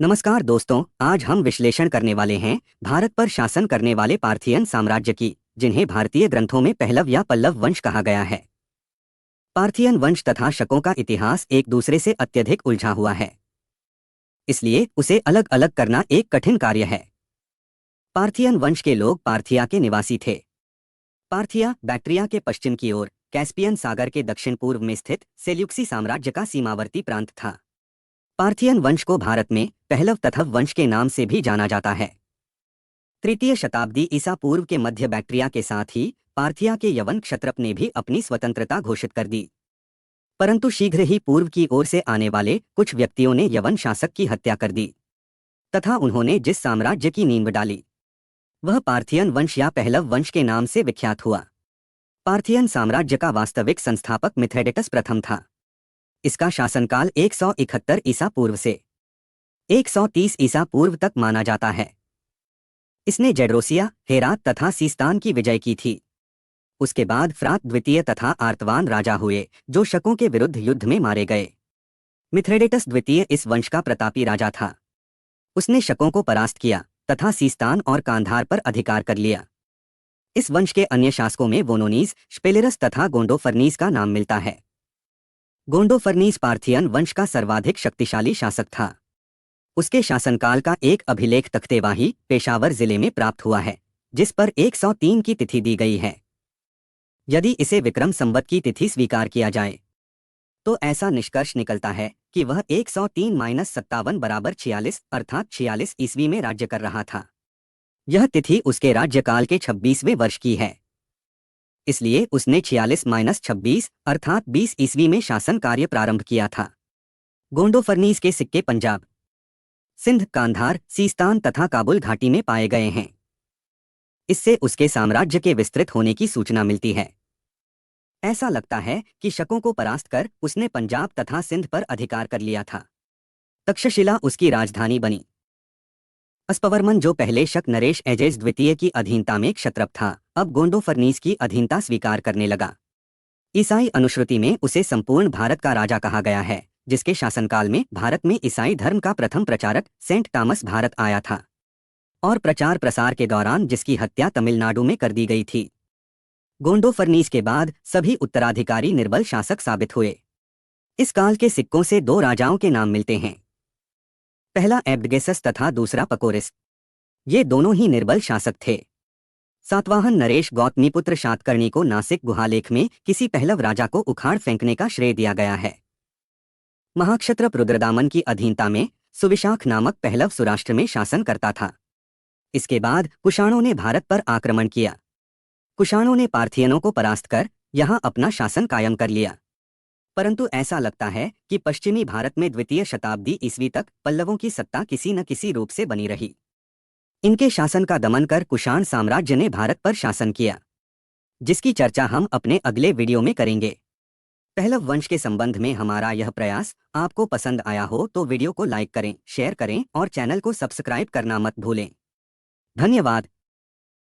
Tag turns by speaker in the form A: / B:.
A: नमस्कार दोस्तों, आज हम विश्लेषण करने वाले हैं भारत पर शासन करने वाले पार्थियन साम्राज्य की, जिन्हें भारतीय ग्रंथों में पहलव या पल्लव वंश कहा गया है। पार्थियन वंश तथा शकों का इतिहास एक दूसरे से अत्यधिक उलझा हुआ है, इसलिए उसे अलग अलग करना एक कठिन कार्य है। पार्थियन वंश के लोग पार्थिया के निवासी थे। पार्थिया बैक्ट्रिया के पश्चिम की ओर कैस्पियन सागर के दक्षिण पूर्व में स्थित सेल्यूकसी साम्राज्य का सीमावर्ती प्रांत था। पार्थियन वंश को भारत में पहलव तथा वंश के नाम से भी जाना जाता है। तृतीय शताब्दी ईसा पूर्व के मध्य बैक्ट्रिया के साथ ही पार्थिया के यवन क्षत्रप ने भी अपनी स्वतंत्रता घोषित कर दी, परंतु शीघ्र ही पूर्व की ओर से आने वाले कुछ व्यक्तियों ने यवन शासक की हत्या कर दी तथा उन्होंने जिस साम्राज्य की नींव डाली वह पार्थियन वंश या पहलव वंश के नाम से विख्यात हुआ। पार्थियन साम्राज्य का वास्तविक संस्थापक मिथ्रेडेटस प्रथम था। इसका शासनकाल 171 ईसा पूर्व से 130 ईसा पूर्व तक माना जाता है। इसने जेड्रोसिया, हेरात तथा सीस्तान की विजय की थी। उसके बाद फ्रात द्वितीय तथा आर्तवान राजा हुए, जो शकों के विरुद्ध युद्ध में मारे गए। मिथ्रेडेटस द्वितीय इस वंश का प्रतापी राजा था। उसने शकों को परास्त किया तथा सीस्तान और कांधार पर अधिकार कर लिया। इस वंश के अन्य शासकों में वोनोनीज, शपेलेरस तथा गोंडोफर्नीस का नाम मिलता है। गोंडोफर्नीस पार्थियन वंश का सर्वाधिक शक्तिशाली शासक था। उसके शासनकाल का एक अभिलेख तख्तेवाही पेशावर जिले में प्राप्त हुआ है, जिस पर 103 की तिथि दी गई है। यदि इसे विक्रम संवत की तिथि स्वीकार किया जाए तो ऐसा निष्कर्ष निकलता है कि वह 103-57 बराबर 46 अर्थात 46 ईस्वी में राज्य कर रहा था। यह तिथि उसके राज्यकाल के 26वें वर्ष की है, इसलिए उसने 46-26 अर्थात 20 ईस्वी में शासन कार्य प्रारंभ किया था। गोंडोफर्नीस के सिक्के पंजाब, सिंध, कांधार, सीस्तान तथा काबुल घाटी में पाए गए हैं। इससे उसके साम्राज्य के विस्तृत होने की सूचना मिलती है। ऐसा लगता है कि शकों को परास्त कर उसने पंजाब तथा सिंध पर अधिकार कर लिया था। तक्षशिला उसकी राजधानी बनी। अस्पवर्मन, जो पहले शक नरेश एजेस द्वितीय की अधीनता में क्षत्रप था, अब गोंडोफर्नीस की अधीनता स्वीकार करने लगा। ईसाई अनुश्रुति में उसे संपूर्ण भारत का राजा कहा गया है, जिसके शासनकाल में भारत में ईसाई धर्म का प्रथम प्रचारक सेंट टॉमस भारत आया था और प्रचार प्रसार के दौरान जिसकी हत्या तमिलनाडु में कर दी गई थी। गोंडोफर्नीस के बाद सभी उत्तराधिकारी निर्बल शासक साबित हुए। इस काल के सिक्कों से दो राजाओं के नाम मिलते हैं, पहला एब्डगेसस तथा दूसरा पकोरिस। ये दोनों ही निर्बल शासक थे। सातवाहन नरेश गौतमीपुत्र शातकर्णी को नासिक गुहालेख में किसी पहलव राजा को उखाड़ फेंकने का श्रेय दिया गया है। महाक्षत्रप रुद्रदामन की अधीनता में सुविशाख नामक पहलव सुराष्ट्र में शासन करता था। इसके बाद कुषाणों ने भारत पर आक्रमण किया। कुषाणों ने पार्थियनों को परास्त कर यहाँ अपना शासन कायम कर लिया, परंतु ऐसा लगता है कि पश्चिमी भारत में द्वितीय शताब्दी ईस्वी तक पल्लवों की सत्ता किसी न किसी रूप से बनी रही। इनके शासन का दमन कर कुषाण साम्राज्य ने भारत पर शासन किया, जिसकी चर्चा हम अपने अगले वीडियो में करेंगे। पहलव वंश के संबंध में हमारा यह प्रयास आपको पसंद आया हो तो वीडियो को लाइक करें, शेयर करें और चैनल को सब्सक्राइब करना मत भूलें। धन्यवाद।